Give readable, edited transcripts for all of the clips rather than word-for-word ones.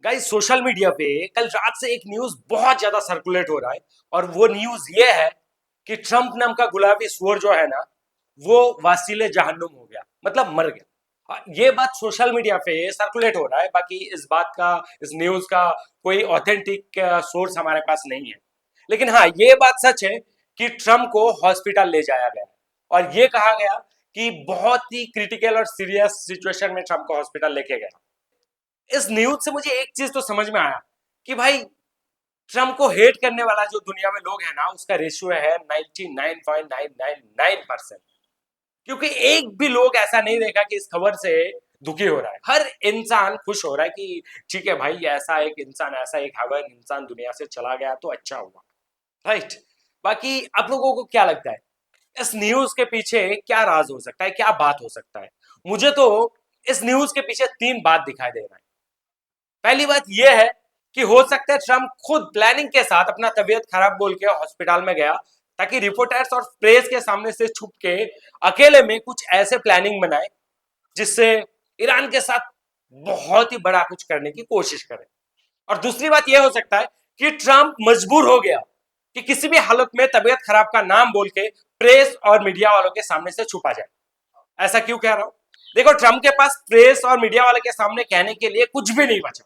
Guys social media पे कल रात से एक न्यूज बहुत ज्यादा सर्कुलेट हो रहा है और वो न्यूज ये है कि ट्रंप नाम का गुलाबी सुअर जो है ना वो वासीले जहन्नुम हो गया, मतलब मर गया। ये बात सोशल मीडिया पे सर्कुलेट हो रहा है, बाकी इस बात का, इस न्यूज का कोई ऑथेंटिक सोर्स हमारे पास नहीं है। लेकिन हाँ, ये बात सच है कि ट्रंप को हॉस्पिटल ले जाया गया और ये कहा गया कि बहुत ही क्रिटिकल और सीरियस सिचुएशन में ट्रंप को हॉस्पिटल लेके गया। इस न्यूज से मुझे एक चीज तो समझ में आया कि भाई ट्रम्प को हेट करने वाला जो दुनिया में लोग है ना, उसका रेशियो है 99.999%। क्योंकि एक भी लोग ऐसा नहीं देखा कि इस खबर से दुखी हो रहा है। हर इंसान खुश हो रहा है कि ठीक है भाई, ऐसा एक इंसान, ऐसा एक हवन इंसान दुनिया से चला गया तो अच्छा हुआ, राइट। बाकी आप लोगों को क्या लगता है, इस न्यूज के पीछे क्या राज हो सकता है, क्या बात हो सकता है? मुझे तो इस न्यूज के पीछे तीन बात दिखाई दे रहा है। पहली बात यह है कि हो सकता है ट्रम्प खुद प्लानिंग के साथ अपना तबीयत खराब बोल के हॉस्पिटल में गया ताकि रिपोर्टर्स और प्रेस के सामने से छुप के अकेले में कुछ ऐसे प्लानिंग बनाए जिससे ईरान के साथ बहुत ही बड़ा कुछ करने की कोशिश करे। और दूसरी बात यह हो सकता है कि ट्रम्प मजबूर हो गया कि किसी भी हालत में तबीयत खराब का नाम बोल के प्रेस और मीडिया वालों के सामने से छुपा जाए। ऐसा क्यों कह रहा हूं? देखो, ट्रम्प के पास प्रेस और मीडिया वाले के सामने कहने के लिए कुछ भी नहीं बचा।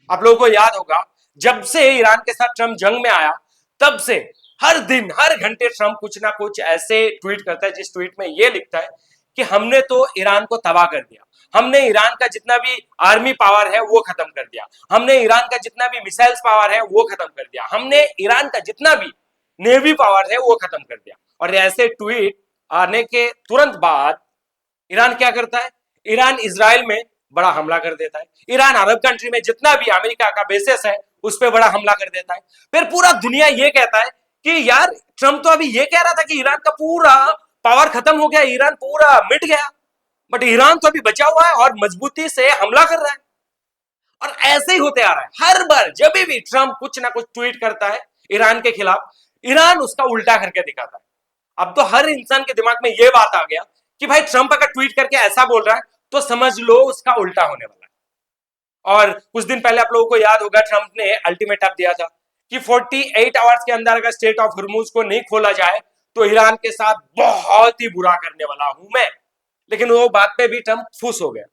आप लोगों को याद होगा, जब से ईरान के साथ ट्रम्प जंग में आया तब से हर दिन हर घंटे ट्रम्प कुछ ना कुछ ऐसे ट्वीट करता है जिस ट्वीट में यह लिखता है कि हमने तो ईरान को तबाह कर दिया, हमने ईरान का जितना भी आर्मी पावर है वो खत्म कर दिया, हमने ईरान का जितना भी मिसाइल्स पावर है वो खत्म कर दिया, हमने ईरान का जितना भी नेवी पावर है वो खत्म कर दिया। और ऐसे ट्वीट आने के तुरंत बाद ईरान क्या करता है? ईरान इजराइल में बड़ा हमला कर देता है। ईरान अरब कंट्री में जितना भी अमेरिका का बेसिस है उस पर बड़ा हमला कर देता है। फिर पूरा दुनिया ये कहता है कि यार ट्रम्प तो अभी ये कह रहा था कि ईरान का पूरा पावर खत्म हो गया, ईरान पूरा मिट गया, बट ईरान तो अभी बचा हुआ है और मजबूती से हमला कर रहा है। और ऐसे ही होते आ रहा है, हर बार जब भी ट्रम्प कुछ ना कुछ ट्वीट करता है ईरान के खिलाफ, ईरान उसका उल्टा करके दिखाता है। अब तो हर इंसान के दिमाग में यह बात आ गया कि भाई ट्रम्प अगर ट्वीट करके ऐसा बोल रहा है तो समझ लो उसका उल्टा होने वाला है। और कुछ दिन पहले आप लोगों को याद होगा, ट्रम्प ने अल्टीमेटम दिया था कि 48 आवर्स के अंदर अगर स्टेट ऑफ हॉर्मुज को नहीं खोला जाए तो ईरान के साथ बहुत ही बुरा करने वाला हूं मैं। लेकिन वो बात पे भी ट्रम्प फूस हो गया।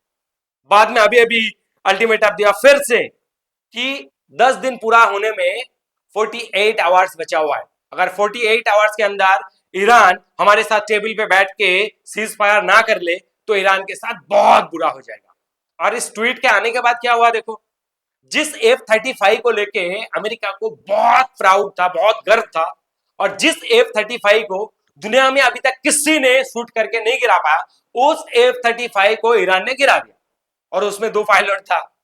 बाद में अभी अभी अल्टीमेटम दिया फिर से कि 10 दिन पूरा होने में 48 आवर्स बचा हुआ है। अगर 48 आवर्स के अंदर ईरान हमारे साथ टेबल पे बैठ के सीज फायर ना कर ले तो ईरान के साथ बहुत बुरा हो जाएगा। और इस ट्वीट के आने के बाद क्या हुआ देखो, जिस F-35 को लेके अमेरिका को बहुत प्राउड था, बहुत गर्व था, और जिस F-35 को दुनिया में अभी तक किसी ने शूट करके नहीं गिरा पाया, उस F-35 को ईरान ने गिरा दिया। और उसमें दो पायलट था,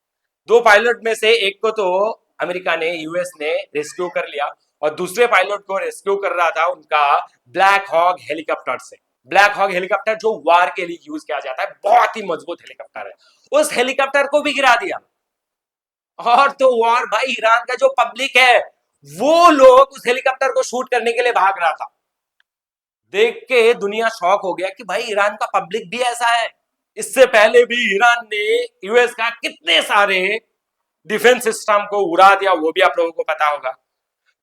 दो पायलट में से एक को तो अमेरिका ने, यूएस ने रेस्क्यू कर लिया और दूसरे पायलट को रेस्क्यू कर रहा था उनका ब्लैक हॉक हेलीकॉप्टर से। ब्लैक हॉक हेलीकॉप्टर जो वार के लिए यूज किया जाता है, बहुत ही मजबूत हेलीकॉप्टर है, उस हेलीकॉप्टर को भी गिरा दिया। और तो और भाई, ईरान का जो पब्लिक है वो लोग उस हेलीकॉप्टर को शूट करने के लिए भाग रहा था। देख के दुनिया शॉक हो गया कि भाई ईरान का पब्लिक भी ऐसा है। इससे पहले भी ईरान ने यूएस का कितने सारे डिफेंस सिस्टम को उड़ा दिया, वो भी आप लोगों को पता होगा।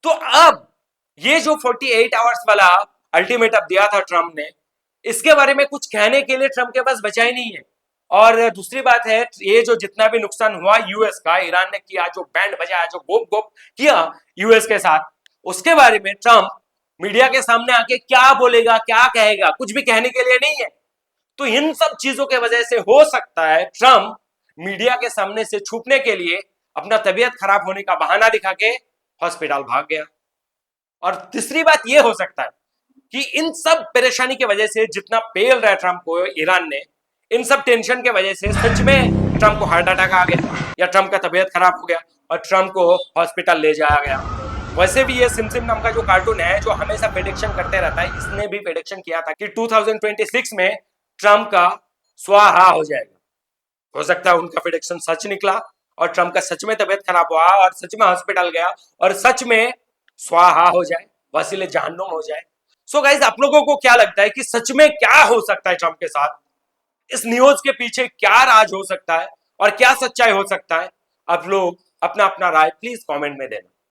तो अब ये जो 48 आवर्स वाला अल्टीमेटम दिया था ट्रम्प ने, इसके बारे में कुछ कहने के लिए ट्रम्प के पास बचा ही नहीं है। और दूसरी बात है, ये जो जितना भी नुकसान हुआ यूएस का, ईरान ने किया, जो बैंड बजाया, जो गोप गोप किया यूएस के साथ, उसके बारे में ट्रम्प मीडिया के सामने आके क्या बोलेगा, क्या कहेगा, कुछ भी कहने के लिए नहीं है। तो इन सब चीजों के वजह से हो सकता है ट्रम्प मीडिया के सामने से छुपने के लिए अपना तबीयत खराब होने का बहाना दिखा के हॉस्पिटल भाग गया। और तीसरी बात यह हो सकता है कि इन सब परेशानी की वजह से जितना पेल रहा है ट्रम्प को ईरान ने, इन सब टेंशन के वजह से सच में ट्रम्प को हार्ट अटैक आ गया या ट्रम्प का तबीयत खराब हो गया और ट्रम्प को हॉस्पिटल ले जाया गया। वैसे भी ये सिमसिम नाम का जो कार्टून है जो हमेशा प्रेडिक्शन करते रहता है, इसने भी प्रेडिक्शन किया था कि 2026 में ट्रम्प का स्वाहा हो जाएगा। हो सकता है उनका प्रेडिक्शन सच निकला और ट्रम्प का सच में तबीयत खराब हुआ और सच में हॉस्पिटल गया और सच में स्वाहा हो जाए, वसीले जहन्नुम हो जाए। सो गाइस, आप लोगों को क्या लगता है कि सच में क्या हो सकता है ट्रम्प के साथ? इस न्यूज के पीछे क्या राज हो सकता है और क्या सच्चाई हो सकता है? आप लोग अपना अपना राय प्लीज कमेंट में देना।